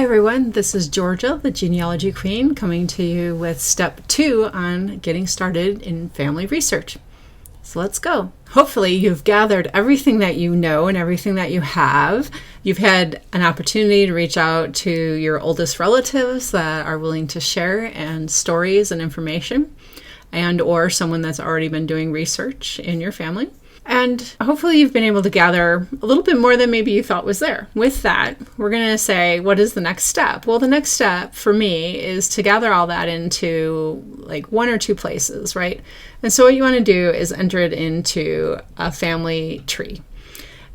everyone, this is Georgia, the Genealogy Queen, coming to you with step 2 on getting started in family research. So let's go. Hopefully you've gathered everything that you know and everything that you have. You've had an opportunity to reach out to your oldest relatives that are willing to share and stories and information, and or someone that's already been doing research in your family. And hopefully you've been able to gather a little bit more than maybe you thought was there. With that, we're going to say, what is the next step? Well, the next step for me is to gather all that into like one or two places, right? And so what you want to do is enter it into a family tree.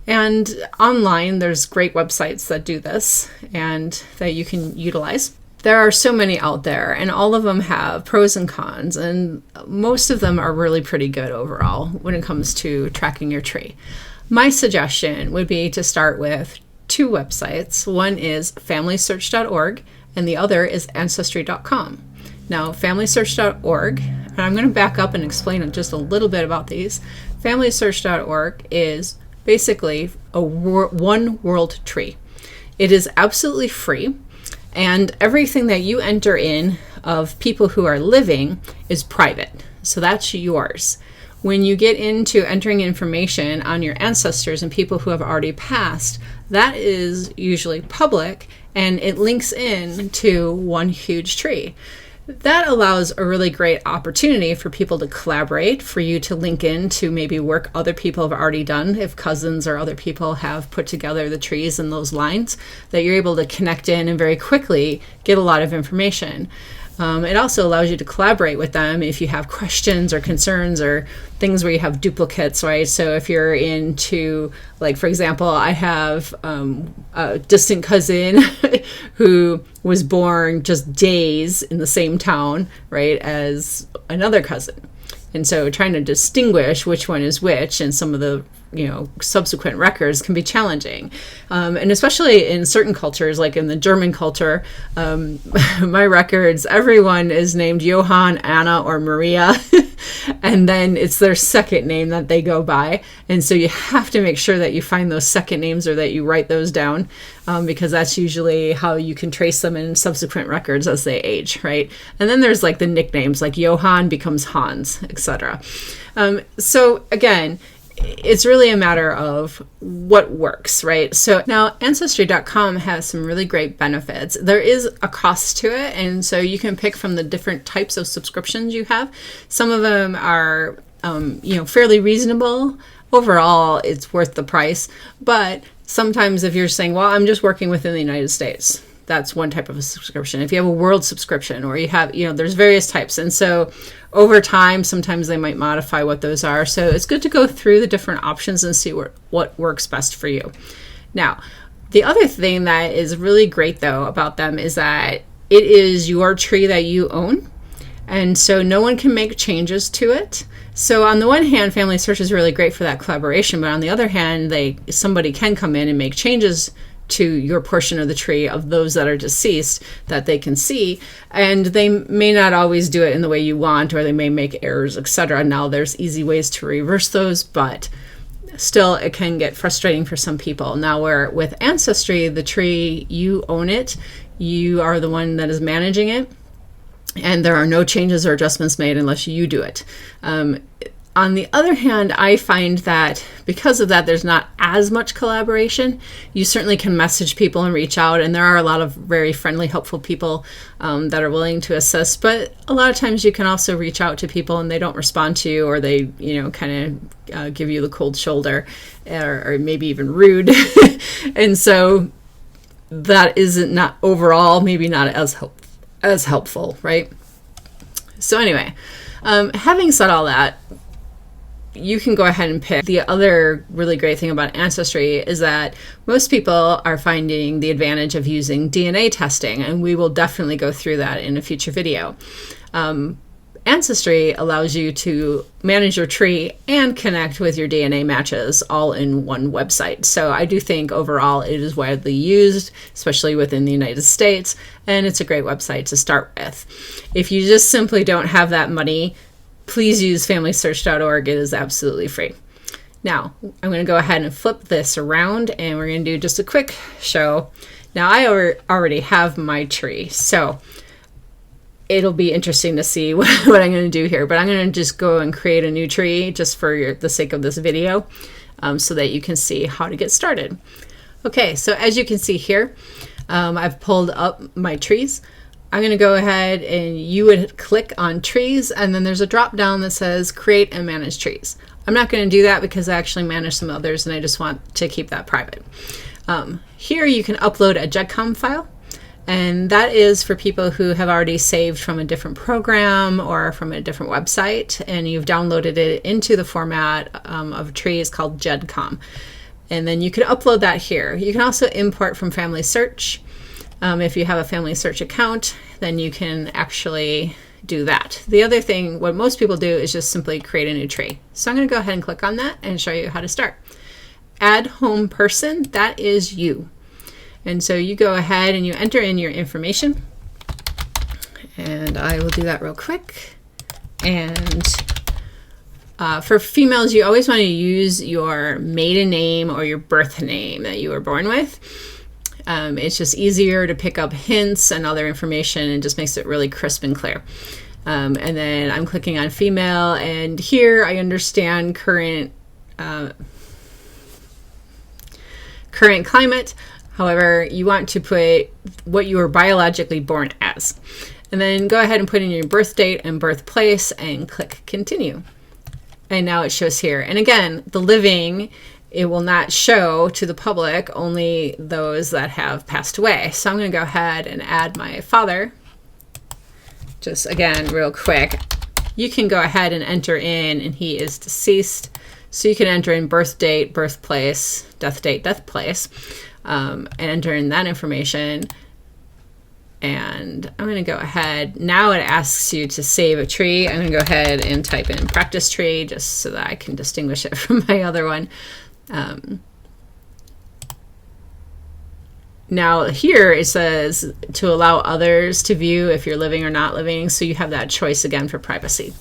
And online, there's great websites that do this and that you can utilize. There are so many out there, and all of them have pros and cons, and most of them are really pretty good overall when it comes to tracking your tree. My suggestion would be to start with two websites. One is familysearch.org, and the other is ancestry.com. Now, familysearch.org, and I'm going to back up and explain just a little bit about these. Familysearch.org is basically a one world tree. It is absolutely free. And everything that you enter in of people who are living is private. So that's yours. When you get into entering information on your ancestors and people who have already passed, that is usually public and it links in to one huge tree. That allows a really great opportunity for people to collaborate, for you to link in to maybe work other people have already done. If cousins or other people have put together the trees and those lines, that you're able to connect in and very quickly get a lot of information. It also allows you to collaborate with them if you have questions or concerns or things where you have duplicates, right? So if you're into, like, for example, I have a distant cousin who was born just days in the same town, right, as another cousin. And so trying to distinguish which one is which and some of the subsequent records can be challenging. And especially in certain cultures, like in the German culture, my records, everyone is named Johann, Anna, or Maria. And then it's their second name that they go by. And so you have to make sure that you find those second names or that you write those down, because that's usually how you can trace them in subsequent records as they age, right? And then there's like the nicknames, like Johann becomes Hans, etc. So again, it's really a matter of what works, right? So now Ancestry.com has some really great benefits. There is a cost to it, and so you can pick from the different types of subscriptions you have. Some of them are, fairly reasonable. Overall, it's worth the price. But sometimes if you're saying, well, I'm just working within the United States, that's one type of a subscription. If you have a world subscription, or you have, there's various types. And so over time, sometimes they might modify what those are. So it's good to go through the different options and see what works best for you. Now, the other thing that is really great, though, about them is that it is your tree that you own. And so no one can make changes to it. So on the one hand, Family Search is really great for that collaboration. But on the other hand, somebody can come in and make changes to your portion of the tree of those that are deceased that they can see, and they may not always do it in the way you want, or they may make errors, etc. Now there's easy ways to reverse those, but still it can get frustrating for some people. Now where with Ancestry, the tree, you own it, you are the one that is managing it, and there are no changes or adjustments made unless you do it. On the other hand, I find that because of that, there's not as much collaboration. You certainly can message people and reach out, and there are a lot of very friendly, helpful people that are willing to assist. But a lot of times you can also reach out to people and they don't respond to you, or they, kind of give you the cold shoulder, or maybe even rude. And so that isn't not overall, maybe not as helpful, right? So anyway, having said all that, you can go ahead and pick. The other really great thing about Ancestry is that most people are finding the advantage of using DNA testing, and we will definitely go through that in a future video. Ancestry allows you to manage your tree and connect with your DNA matches all in one website. So I do think overall it is widely used, especially within the United States, and it's a great website to start with. If you just simply don't have that money, please use familysearch.org. It is absolutely free. Now, I'm going to go ahead and flip this around, and we're going to do just a quick show Now I already have my tree, so it'll be interesting to see what I'm going to do here, but I'm going to just go and create a new tree just for the sake of this video, so that you can see how to get started. Okay, so as you can see here, I've pulled up my trees. I'm going to go ahead and you would click on trees, and then there's a drop down that says create and manage trees. I'm not going to do that because I actually manage some others and I just want to keep that private. Here you can upload a GEDCOM file, and that is for people who have already saved from a different program or from a different website, and you've downloaded it into the format of trees called GEDCOM. And then you can upload that here. You can also import from Family Search. If you have a Family Search account, then you can actually do that. The other thing, what most people do is just simply create a new tree. So I'm going to go ahead and click on that and show you how to start. Add home person, that is you. And so you go ahead and you enter in your information. And I will do that real quick. And for females, you always want to use your maiden name or your birth name that you were born with. It's just easier to pick up hints and other information, and just makes it really crisp and clear. And then I'm clicking on female, and here I understand current climate. However, you want to put what you were biologically born as. And then go ahead and put in your birth date and birthplace and click continue. And now it shows here. And again, the living, it will not show to the public, only those that have passed away. So I'm going to go ahead and add my father. Just again, real quick, you can go ahead and enter in, and he is deceased. So you can enter in birth date, birthplace, death date, death place, and enter in that information. And I'm going to go ahead. Now it asks you to save a tree. I'm going to go ahead and type in practice tree just so that I can distinguish it from my other one. Now here it says to allow others to view if you're living or not living. So you have that choice again for privacy.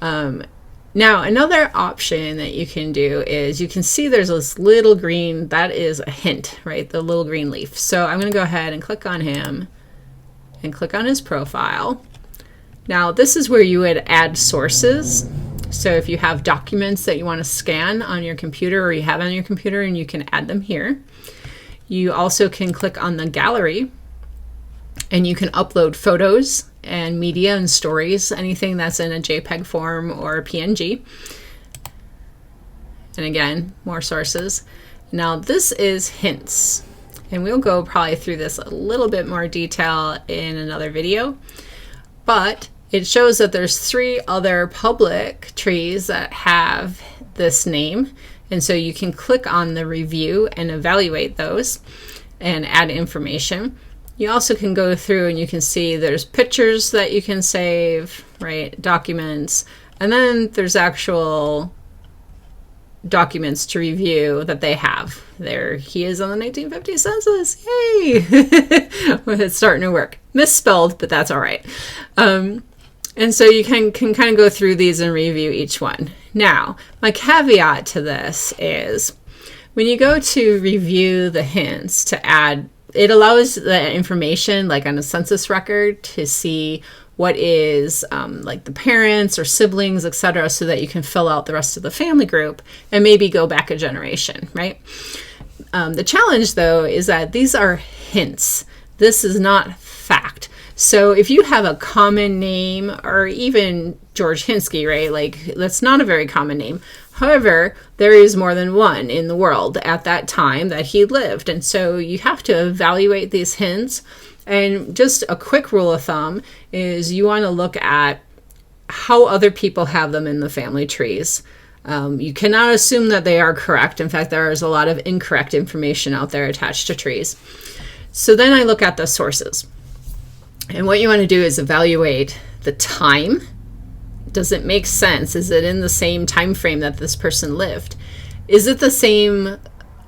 Now another option that you can do is you can see there's this little green, that is a hint, right? The little green leaf. So I'm going to go ahead and click on him and click on his profile. Now this is where you would add sources. So if you have documents that you want to scan on your computer, or you have on your computer, and you can add them here. You also can click on the gallery, and you can upload photos and media and stories, anything that's in a JPEG form or a PNG. And again, more sources. Now this is hints. And we'll go probably through this a little bit more detail in another video, but it shows that there's 3 other public trees that have this name. And so you can click on the review and evaluate those and add information. You also can go through and you can see there's pictures that you can save, right? Documents. And then there's actual documents to review that they have. There he is on the 1950 census. Yay! It's starting to work. Misspelled, but that's all right. And so you can kind of go through these and review each one. Now, my caveat to this is when you go to review the hints to add, it allows the information like on a census record to see what is like the parents or siblings, etc., so that you can fill out the rest of the family group and maybe go back a generation, right? The challenge, though, is that these are hints. This is not fact. So if you have a common name, or even George Hinsky, right? Like, that's not a very common name. However, there is more than one in the world at that time that he lived. And so you have to evaluate these hints. And just a quick rule of thumb is you want to look at how other people have them in the family trees. You cannot assume that they are correct. In fact, there is a lot of incorrect information out there attached to trees. So then I look at the sources. And what you want to do is evaluate the time. Does it make sense? Is it in the same time frame that this person lived? Is it the same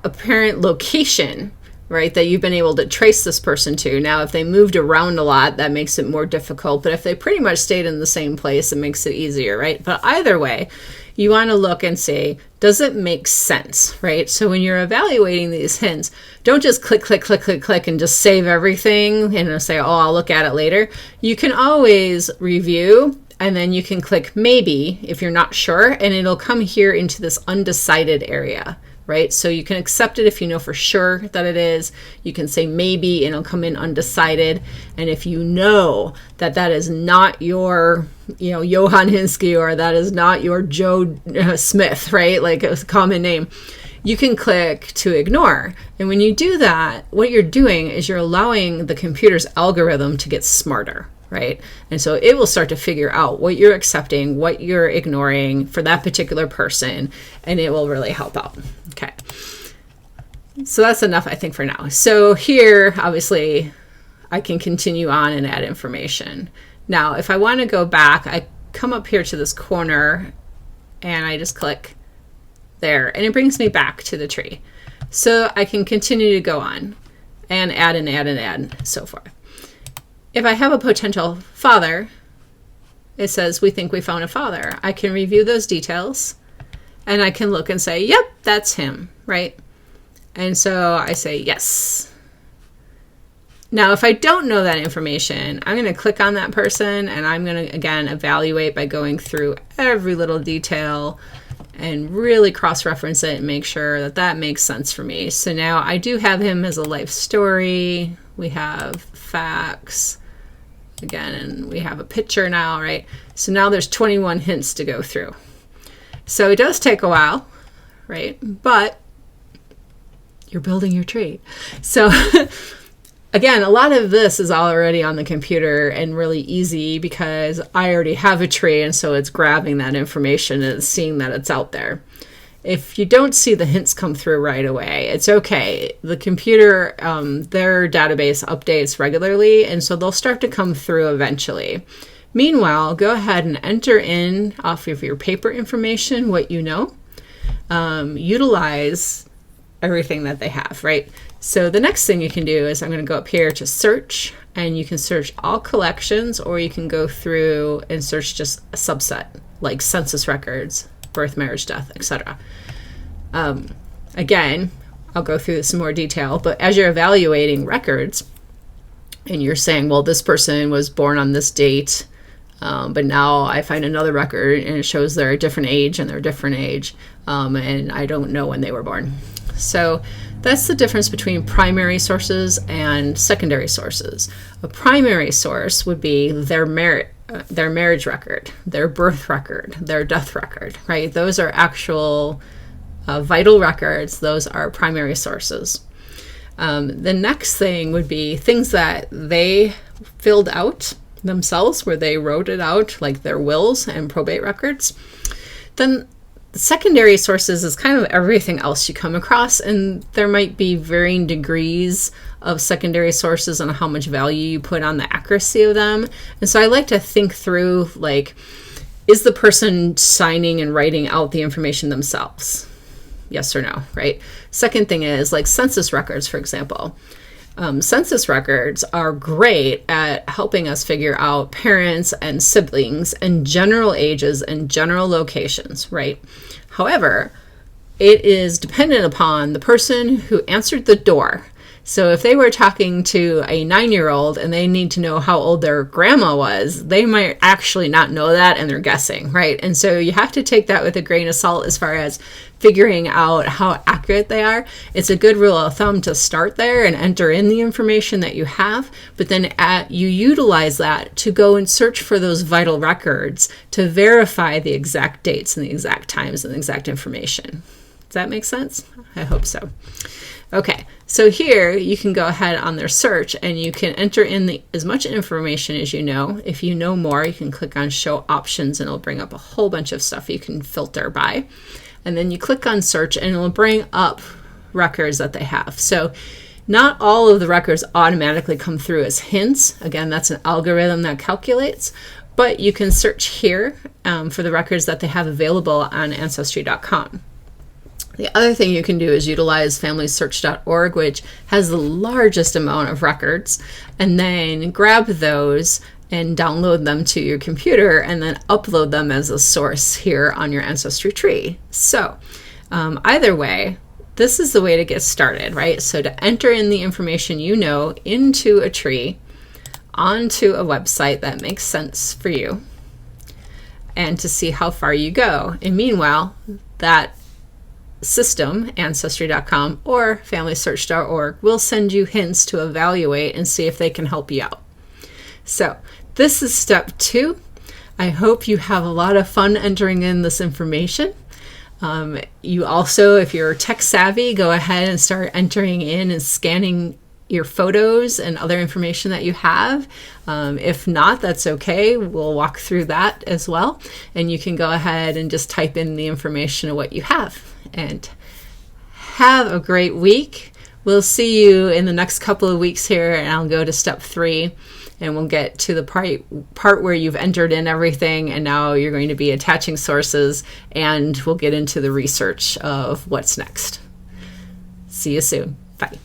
apparent location, right, that you've been able to trace this person to. Now, if they moved around a lot, that makes it more difficult. But if they pretty much stayed in the same place, it makes it easier, right? But either way, you want to look and say, does it make sense, right? So when you're evaluating these hints, don't just click, click, click, click, click, and just save everything and say, oh, I'll look at it later. You can always review, and then you can click maybe if you're not sure, and it'll come here into this undecided area, right? So you can accept it if you know for sure that it is. You can say maybe, and it'll come in undecided. And if you know that that is not your, Johann Hinsky, or that is not your Joe Smith, right? Like a common name, you can click to ignore. And when you do that, what you're doing is you're allowing the computer's algorithm to get smarter, right? And so it will start to figure out what you're accepting, what you're ignoring for that particular person, and it will really help out. Okay. So that's enough, I think, for now. So here, obviously, I can continue on and add information. Now, if I want to go back, I come up here to this corner and I just click there, and it brings me back to the tree. So I can continue to go on and add and add and add and so forth. If I have a potential father, it says we think we found a father. I can review those details and I can look and say, yep, that's him, right? And so I say yes. Now, if I don't know that information, I'm going to click on that person and I'm going to, again, evaluate by going through every little detail and really cross-reference it and make sure that that makes sense for me. So now I do have him as a life story. We have facts. Again, and we have a picture now, right? So now there's 21 hints to go through. So it does take a while, right? But you're building your tree. So again, a lot of this is already on the computer and really easy because I already have a tree, and so it's grabbing that information and seeing that it's out there. If you don't see the hints come through right away, it's okay. The computer, their database updates regularly, and so they'll start to come through eventually. Meanwhile, go ahead and enter in off of your paper information what you know. Utilize everything that they have, right? So the next thing you can do is I'm going to go up here to search, and you can search all collections, or you can go through and search just a subset, like census records, birth, marriage, death, etc. Again, I'll go through this in more detail, but as you're evaluating records and you're saying, well, this person was born on this date, but now I find another record and it shows they're a different age and they're a different age, and I don't know when they were born. So that's the difference between primary sources and secondary sources. A primary source would be their marriage record, their birth record, their death record, right? Those are actual vital records. Those are primary sources. The next thing would be things that they filled out themselves, where they wrote it out, like their wills and probate records. Then secondary sources is kind of everything else you come across, and there might be varying degrees of secondary sources on how much value you put on the accuracy of them. And so I like to think through, like, is the person signing and writing out the information themselves? Yes or no, right? Second thing is, like, census records, for example. Census records are great at helping us figure out parents and siblings and general ages and general locations, right? However, it is dependent upon the person who answered the door. So if they were talking to a 9-year-old and they need to know how old their grandma was, they might actually not know that, and they're guessing, right? And so you have to take that with a grain of salt as far as figuring out how accurate they are. It's a good rule of thumb to start there and enter in the information that you have, but then you utilize that to go and search for those vital records to verify the exact dates and the exact times and the exact information. Does that make sense? I hope so. Okay, so here you can go ahead on their search and you can enter in as much information as you know. If you know more, you can click on show options and it'll bring up a whole bunch of stuff you can filter by. And then you click on search and it'll bring up records that they have. So not all of the records automatically come through as hints. Again, that's an algorithm that calculates, but you can search here for the records that they have available on Ancestry.com. The other thing you can do is utilize FamilySearch.org, which has the largest amount of records, and then grab those and download them to your computer and then upload them as a source here on your ancestry tree. So either way, this is the way to get started, right? So to enter in the information you know into a tree, onto a website that makes sense for you, and to see how far you go. And meanwhile, that system, Ancestry.com or FamilySearch.org, will send you hints to evaluate and see if they can help you out. So this is step 2. I hope you have a lot of fun entering in this information. You also, if you're tech savvy, go ahead and start entering in and scanning your photos and other information that you have. If not, that's okay. We'll walk through that as well. And you can go ahead and just type in the information of what you have. And have a great week. We'll see you in the next couple of weeks here, and I'll go to step 3, and we'll get to the part where you've entered in everything, and now you're going to be attaching sources, and we'll get into the research of what's next. See you soon. Bye.